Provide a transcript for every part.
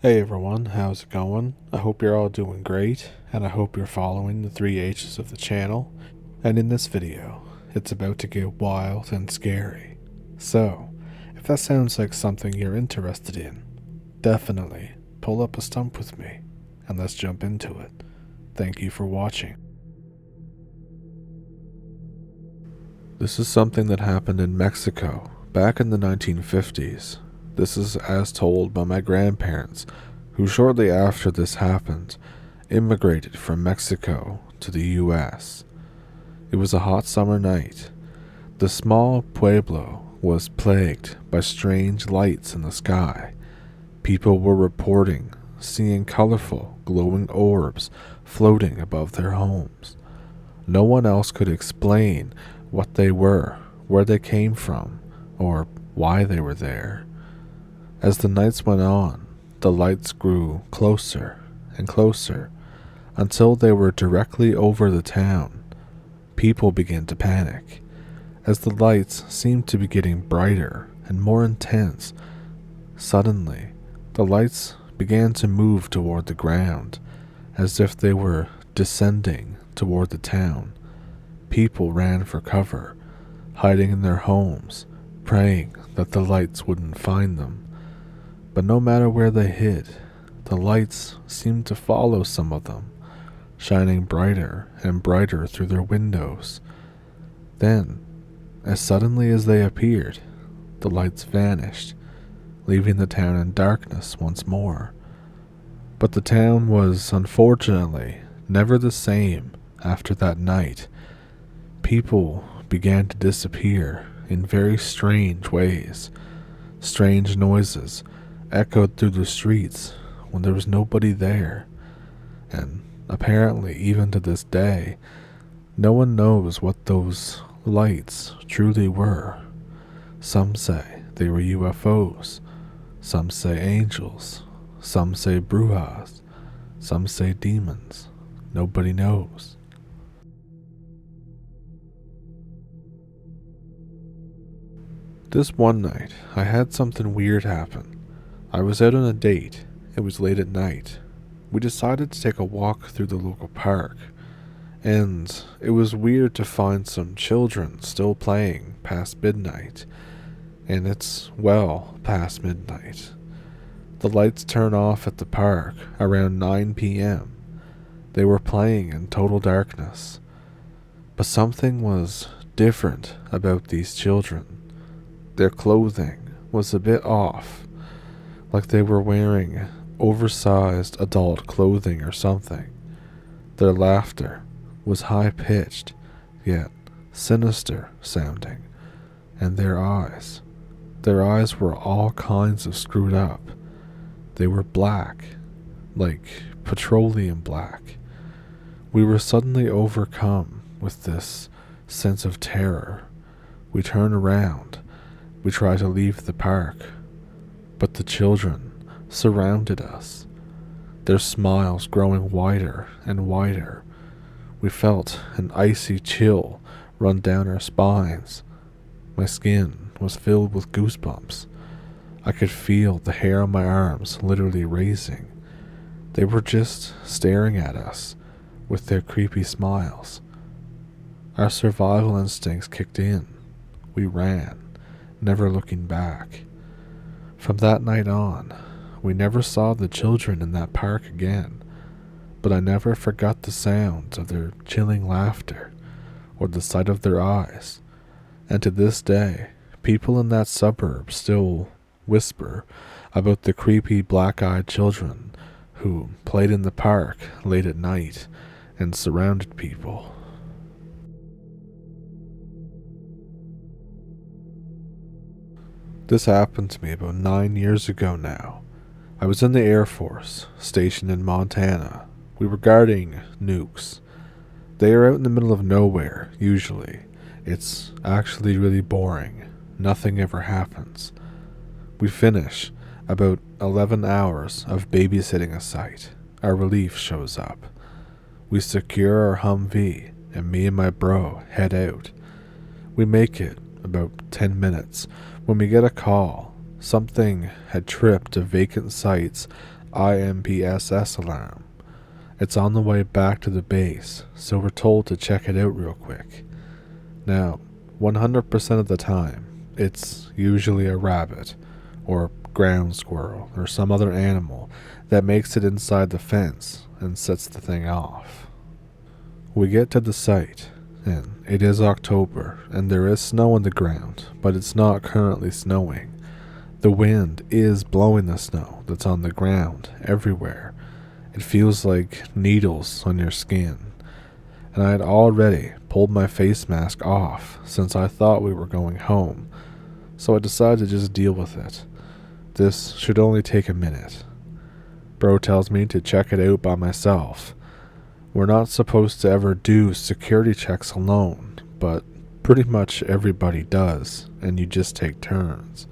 Hey everyone, how's it going? I hope you're all doing great, and I hope you're following the 3H's of the channel. And in this video, it's about to get wild and scary. So, if that sounds like something you're interested in, definitely pull up a stump with me, and let's jump into it. Thank you for watching. This is something that happened in Mexico back in the 1950s. This is as told by my grandparents, who shortly after this happened, immigrated from Mexico to the US. It was a hot summer night. The small pueblo was plagued by strange lights in the sky. People were reporting seeing colorful, glowing orbs floating above their homes. No one else could explain what they were, where they came from, or why they were there. As the nights went on, the lights grew closer and closer until they were directly over the town. People began to panic. As the lights seemed to be getting brighter and more intense, suddenly the lights began to move toward the ground, as if they were descending toward the town. People ran for cover, hiding in their homes, praying that the lights wouldn't find them. But no matter where they hid, the lights seemed to follow some of them, shining brighter and brighter through their windows. Then, as suddenly as they appeared, the lights vanished, leaving the town in darkness once more. But the town was, unfortunately, never the same after that night. People began to disappear in very strange ways. Strange noises echoed through the streets when there was nobody there, and apparently even to this day, no one knows what those lights truly were. Some say they were UFOs, some say angels, some say brujas, some say demons. Nobody knows. This one night, I had something weird happen. I was out on a date. It was late at night. We decided to take a walk through the local park, and it was weird to find some children still playing past midnight, and it's well past midnight. The lights turn off at the park around 9 p.m. They were playing in total darkness, but something was different about these children. Their clothing was a bit off, like they were wearing oversized adult clothing or something. Their laughter was high-pitched, yet sinister sounding, and their eyes were all kinds of screwed up. They were black, like petroleum black. We were suddenly overcome with this sense of terror. We turned around. We tried to leave the park, but the children surrounded us, their smiles growing wider and wider. We felt an icy chill run down our spines. My skin was filled with goosebumps. I could feel the hair on my arms literally raising. They were just staring at us with their creepy smiles. Our survival instincts kicked in. We ran, never looking back. From that night on, we never saw the children in that park again, but I never forgot the sounds of their chilling laughter or the sight of their eyes, and to this day, people in that suburb still whisper about the creepy black-eyed children who played in the park late at night and surrounded people. This happened to me about 9 years ago now. I was in the Air Force, stationed in Montana. We were guarding nukes. They are out in the middle of nowhere, usually. It's actually really boring. Nothing ever happens. We finish about 11 hours of babysitting a site. Our relief shows up. We secure our Humvee, and me and my bro head out. We make it about 10 minutes when we get a call. Something had tripped to vacant sites IMPSS alarm. It's on the way back to the base, so we're told to check it out real quick. Now, 100% of the time, it's usually a rabbit, or ground squirrel, or some other animal that makes it inside the fence and sets the thing off. We get to the site, and it is October, and there is snow on the ground, but it's not currently snowing. The wind is blowing the snow that's on the ground everywhere. It feels like needles on your skin. And I had already pulled my face mask off since I thought we were going home, so I decided to just deal with it. This should only take a minute. Bro tells me to check it out by myself. We're not supposed to ever do security checks alone, but pretty much everybody does, and you just take turns.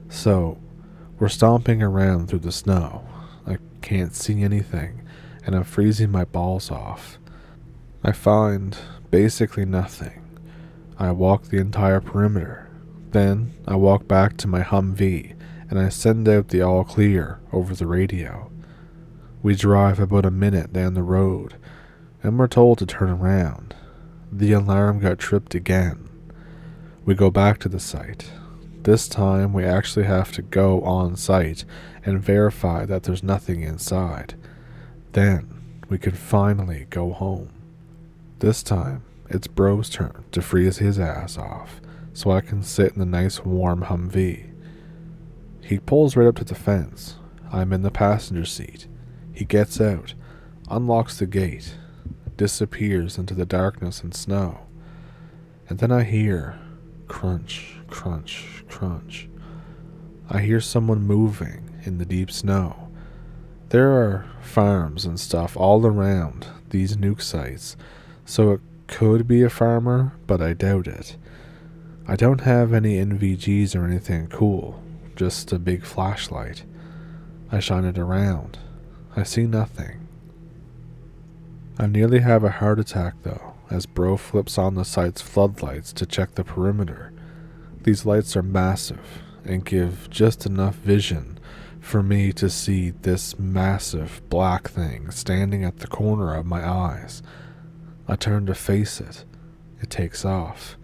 So, we're stomping around through the snow. I can't see anything, and I'm freezing my balls off. I find basically nothing. I walk the entire perimeter. Then, I walk back to my Humvee, and I send out the all clear over the radio. We drive about a minute down the road, and we're told to turn around. The alarm got tripped again. We go back to the site. This time we actually have to go on site and verify that there's nothing inside. Then we can finally go home. This time it's Bro's turn to freeze his ass off so I can sit in the nice warm Humvee. He pulls right up to the fence. I'm in the passenger seat. He gets out, unlocks the gate, disappears into the darkness and snow. And then I hear crunch, crunch, crunch. I hear someone moving in the deep snow. There are farms and stuff all around these nuke sites, so it could be a farmer, but I doubt it. I don't have any NVGs or anything cool, just a big flashlight. I shine it around. I see nothing. I nearly have a heart attack though, as Bro flips on the site's floodlights to check the perimeter. These lights are massive and give just enough vision for me to see this massive black thing standing at the corner of my eyes. I turn to face it. It takes off.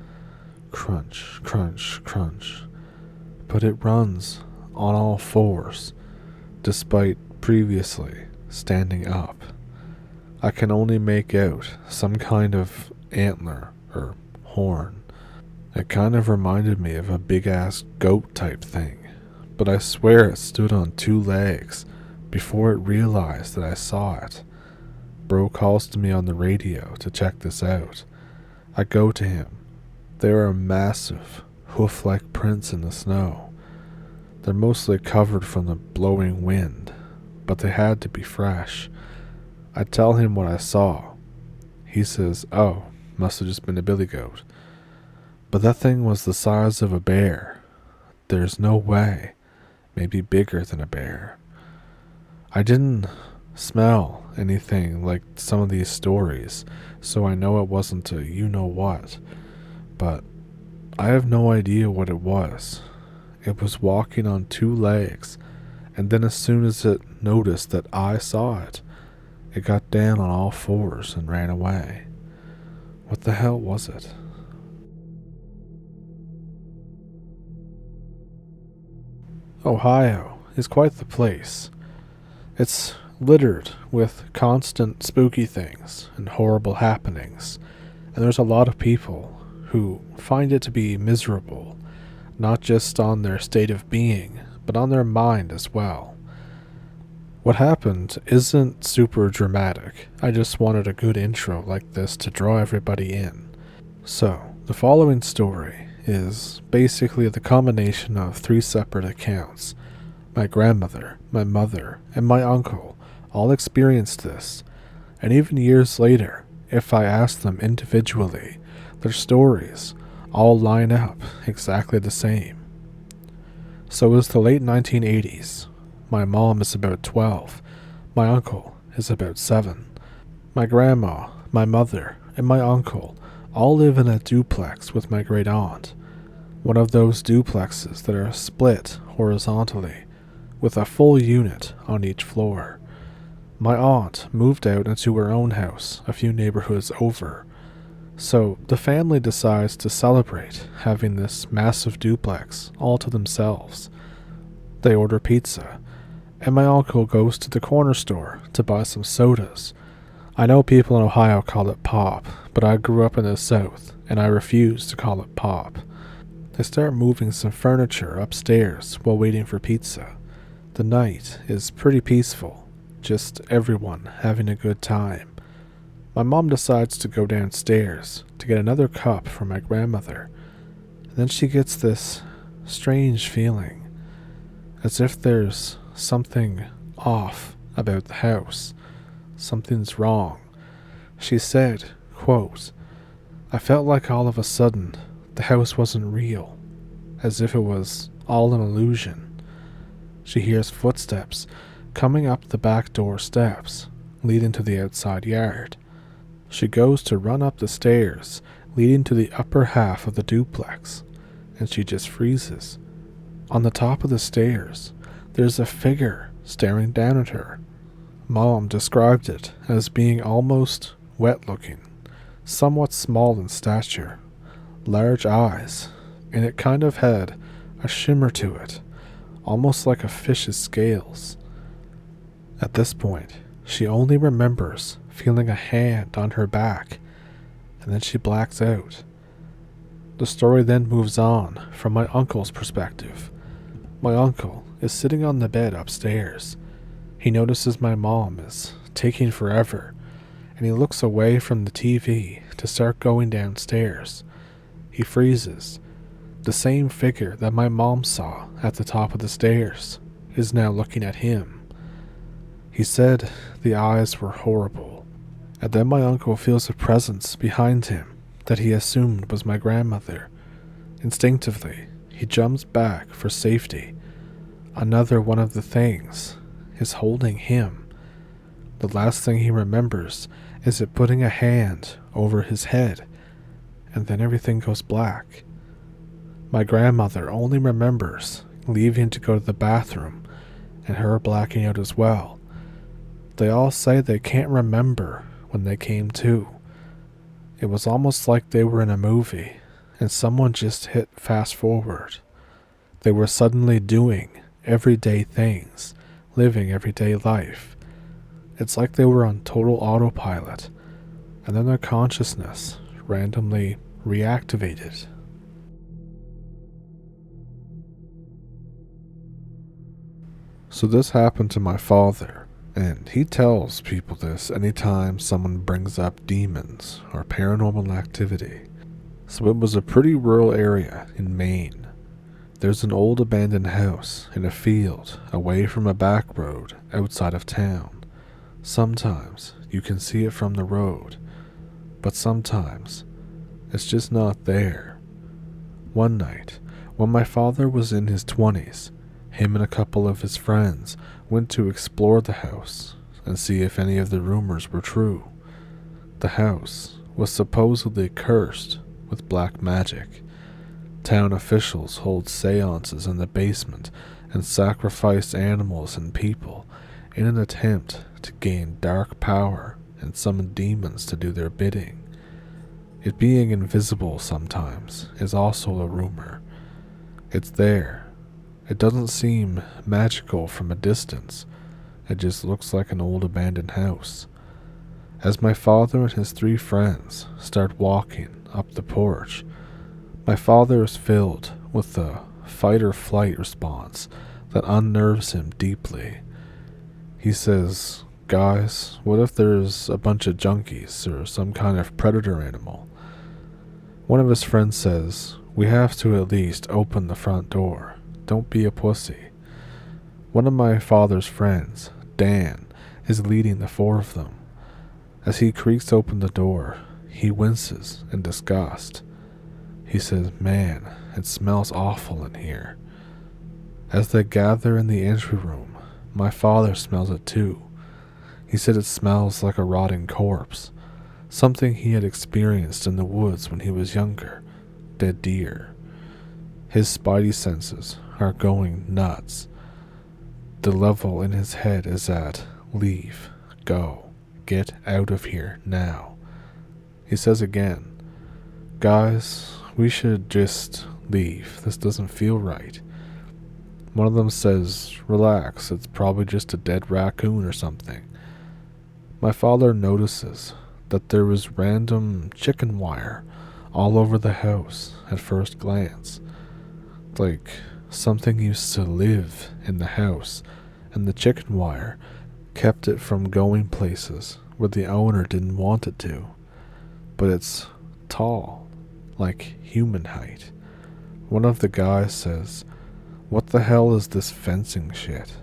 Crunch, crunch, crunch. But it runs on all fours, despite previously standing up. I can only make out some kind of antler or horn. It kind of reminded me of a big-ass goat type thing, but I swear it stood on 2 legs before it realized that I saw it. Bro calls to me on the radio to check this out. I go to him. There are massive, hoof-like prints in the snow. They're mostly covered from the blowing wind, but they had to be fresh. I tell him what I saw. He says, "Oh, must have just been a billy goat." But that thing was the size of a bear. There's no way. Maybe bigger than a bear. I didn't smell anything like some of these stories, so I know it wasn't a you-know-what. But I have no idea what it was. It was walking on 2 legs, and then as soon as it noticed that I saw it, it got down on all fours and ran away. What the hell was it? Ohio is quite the place. It's littered with constant spooky things and horrible happenings, and there's a lot of people who find it to be miserable, not just on their state of being, but on their mind as well. What happened isn't super dramatic. I just wanted a good intro like this to draw everybody in. So, the following story is basically the combination of 3 separate accounts. My grandmother, my mother, and my uncle all experienced this, and even years later, if I ask them individually, their stories all line up exactly the same. So it was the late 1980s. My mom is about 12. My uncle is about 7. My grandma, my mother, and my uncle all live in a duplex with my great aunt. One of those duplexes that are split horizontally, with a full unit on each floor. My aunt moved out into her own house a few neighborhoods over, so the family decides to celebrate having this massive duplex all to themselves. They order pizza, and my uncle goes to the corner store to buy some sodas. I know people in Ohio call it pop, but I grew up in the South, and I refuse to call it pop. They start moving some furniture upstairs while waiting for pizza. The night is pretty peaceful, just everyone having a good time. My mom decides to go downstairs to get another cup for my grandmother, and then she gets this strange feeling, as if there's something off about the house. Something's wrong. She said, quote, "I felt like all of a sudden the house wasn't real, as if it was all an illusion." She hears footsteps coming up the back door steps leading to the outside yard. She goes to run up the stairs leading to the upper half of the duplex, and she just freezes. On the top of the stairs, there's a figure staring down at her. Mom described it as being almost wet-looking, somewhat small in stature, large eyes, and it kind of had a shimmer to it, almost like a fish's scales. At this point, she only remembers feeling a hand on her back, and then she blacks out. The story then moves on from my uncle's perspective. My uncle is sitting on the bed upstairs. He notices my mom is taking forever, and he looks away from the TV to start going downstairs. He freezes. The same figure that my mom saw at the top of the stairs is now looking at him. He said the eyes were horrible, and then my uncle feels a presence behind him that he assumed was my grandmother. Instinctively, he jumps back for safety. Another one of the things is holding him. The last thing he remembers is it putting a hand over his head, and then everything goes black. My grandmother only remembers leaving to go to the bathroom, and her blacking out as well. They all say they can't remember when they came to. It was almost like they were in a movie, and someone just hit fast forward. They were suddenly doing everyday things, living everyday life. It's like they were on total autopilot, and then their consciousness randomly reactivated. So this happened to my father, and he tells people this anytime someone brings up demons or paranormal activity. So it was a pretty rural area in Maine. There's an old abandoned house in a field away from a back road outside of town. Sometimes you can see it from the road, but sometimes it's just not there. One night, when my father was in his 20s, him and a couple of his friends went to explore the house and see if any of the rumors were true. The house was supposedly cursed with black magic. Town officials hold seances in the basement and sacrifice animals and people in an attempt to gain dark power and summon demons to do their bidding. It being invisible sometimes is also a rumor. It's there. It doesn't seem magical from a distance. It just looks like an old abandoned house. As my father and his 3 friends start walking up the porch, my father is filled with a fight or flight response that unnerves him deeply. He says, "Guys, what if there's a bunch of junkies or some kind of predator animal?" One of his friends says, "We have to at least open the front door. Don't be a pussy." One of my father's friends, Dan, is leading the 4 of them. As he creaks open the door, he winces in disgust. He says, "Man, it smells awful in here." As they gather in the entry room, my father smells it too. He said it smells like a rotting corpse, something he had experienced in the woods when he was younger, dead deer. His spidey senses are going nuts. The level in his head is at leave, go, get out of here now. He says again, guys, we should just leave. This doesn't feel right. One of them says, relax, it's probably just a dead raccoon or something. My father notices that there was random chicken wire all over the house at first glance. Like something used to live in the house, and the chicken wire kept it from going places where the owner didn't want it to. But it's tall, like human height. One of the guys says, what the hell is this fencing shit?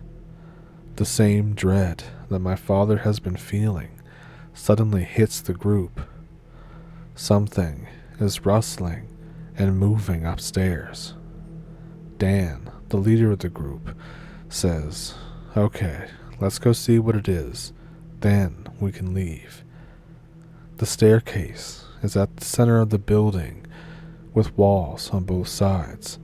The same dread that my father has been feeling suddenly hits the group. Something is rustling and moving upstairs. Dan, the leader of the group, says, okay, let's go see what it is. Then we can leave. The staircase is at the center of the building with walls on both sides.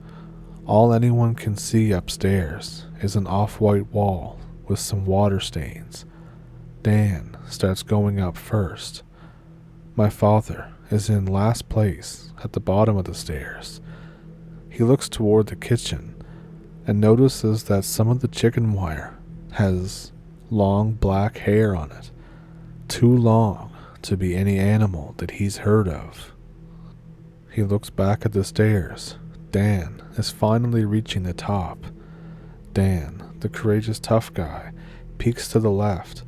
All anyone can see upstairs is an off-white wall with some water stains. Dan starts going up first. My father is in last place at the bottom of the stairs. He looks toward the kitchen and notices that some of the chicken wire has long black hair on it, too long to be any animal that he's heard of. He looks back at the stairs. Dan is finally reaching the top. Dan, the courageous tough guy, peeks to the left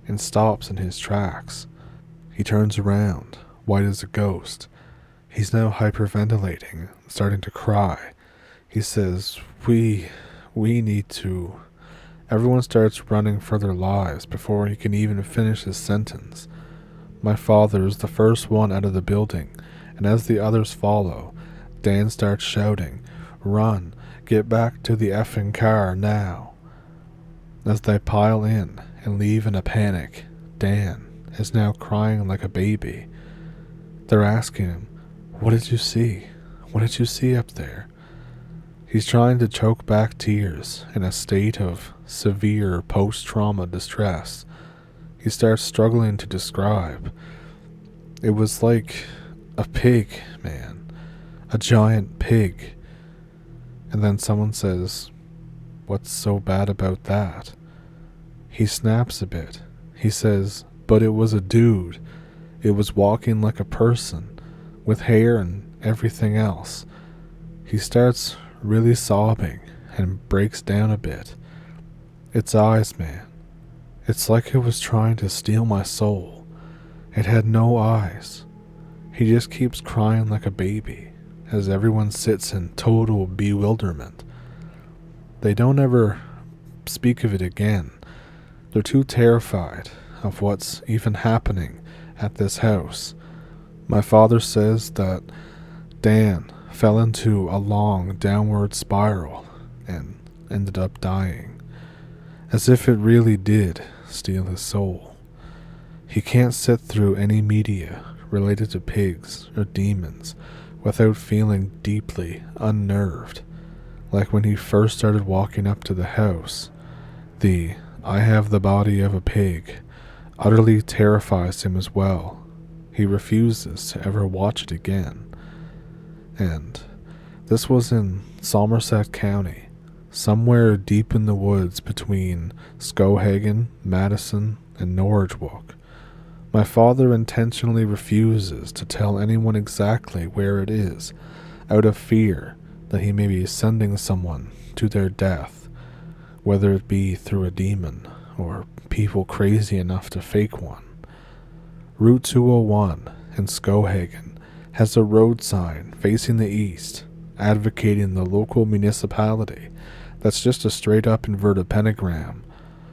and stops in his tracks. He turns around, white as a ghost. He's now hyperventilating, starting to cry. He says, we need to... Everyone starts running for their lives before he can even finish his sentence. My father is the first one out of the building, and as the others follow, Dan starts shouting, run, get back to the effing car now. As they pile in and leave in a panic, Dan is now crying like a baby. They're asking him, what did you see? What did you see up there? He's trying to choke back tears in a state of severe post-trauma distress. He starts struggling to describe. It was like a pig, man. A giant pig. And then someone says, what's so bad about that? He snaps a bit. He says, but it was a dude. It was walking like a person, with hair and everything else. He starts really sobbing and breaks down a bit. Its eyes, man. It's like it was trying to steal my soul. It had no eyes. He just keeps crying like a baby, as everyone sits in total bewilderment. They don't ever speak of it again. They're too terrified of what's even happening at this house. My father says that Dan fell into a long downward spiral and ended up dying, as if it really did steal his soul. He can't sit through any media related to pigs or demons without feeling deeply unnerved, like when he first started walking up to the house. The I have the body of a pig utterly terrifies him as well. He refuses to ever watch it again. And this was in Somerset County, somewhere deep in the woods between Skowhegan, Madison, and Norridgewock. My father intentionally refuses to tell anyone exactly where it is, out of fear that he may be sending someone to their death, whether it be through a demon or people crazy enough to fake one. Route 201 in Skowhegan has a road sign facing the east, advocating the local municipality that's just a straight-up inverted pentagram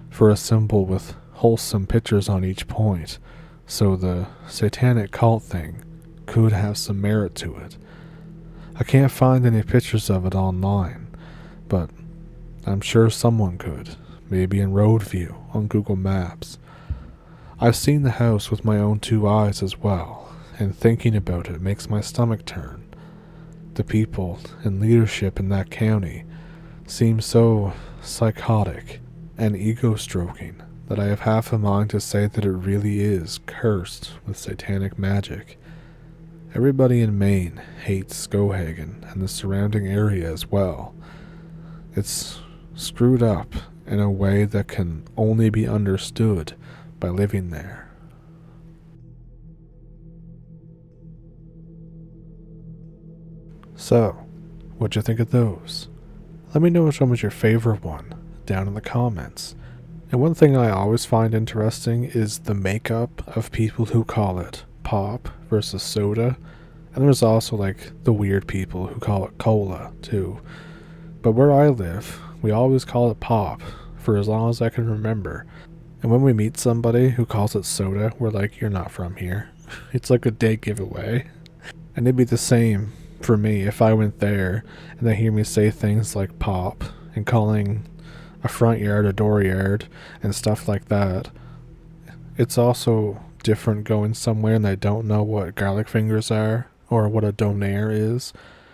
for a symbol with wholesome pictures on each point, so the satanic cult thing could have some merit to it. I can't find any pictures of it online, but I'm sure someone could, maybe in road view on Google Maps. I've seen the house with my own two eyes as well, and thinking about it makes my stomach turn. The people in leadership in that county seem so psychotic and ego stroking that I have half a mind to say that it really is cursed with satanic magic. Everybody in Maine hates Skowhegan and the surrounding area as well. It's screwed up in a way that can only be understood by living there. So, what'd you think of those? Let me know which one was your favorite one down in the comments. And one thing I always find interesting is the makeup of people who call it pop versus soda. And there's also like the weird people who call it cola too. But where I live, we always call it pop for as long as I can remember. And when we meet somebody who calls it soda, we're like, you're not from here. It's like a dead giveaway. And it'd be the same for me if I went there and they hear me say things like pop and calling a front yard a dooryard and stuff like that. It's also different going somewhere and they don't know what garlic fingers are or what a donaire is.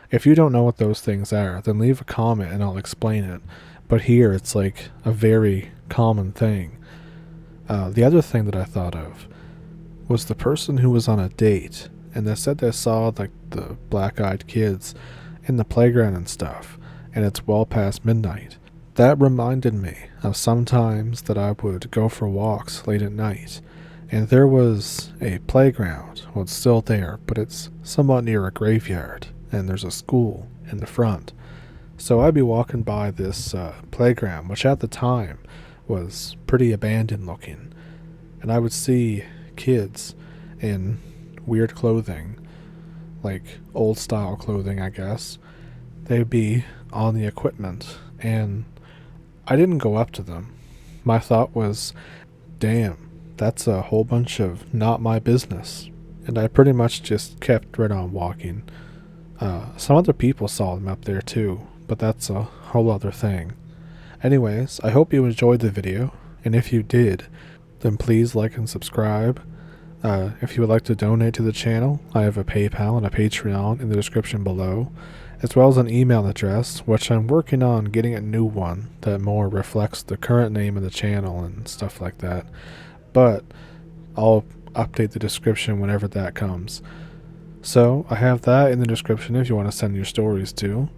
If you don't know what those things are, then leave a comment and I'll explain it. But here it's like a very common thing. The other thing that I thought of was the person who was on a date and they said they saw like the black-eyed kids in the playground and stuff, and it's well past midnight. That reminded me of some times that I would go for walks late at night, and there was a playground. Well, it's still there, but it's somewhat near a graveyard, and there's a school in the front. So I'd be walking by this playground, which at the time was pretty abandoned looking, and I would see kids in weird clothing, like old style clothing, I guess. They'd be on the equipment, and I didn't go up to them. My thought was, damn, that's a whole bunch of not my business. And I pretty much just kept right on walking. Some other people saw them up there too, but that's a whole other thing. Anyways, I hope you enjoyed the video, and if you did, then please like and subscribe. If you would like to donate to the channel, I have a PayPal and a Patreon in the description below, as well as an email address, which I'm working on getting a new one that more reflects the current name of the channel and stuff like that. But I'll update the description whenever that comes. So I have that in the description if you want to send your stories to.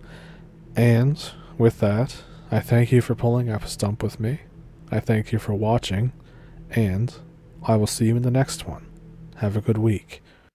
And with that, I thank you for pulling up a stump with me. I thank you for watching, and I will see you in the next one. Have a good week.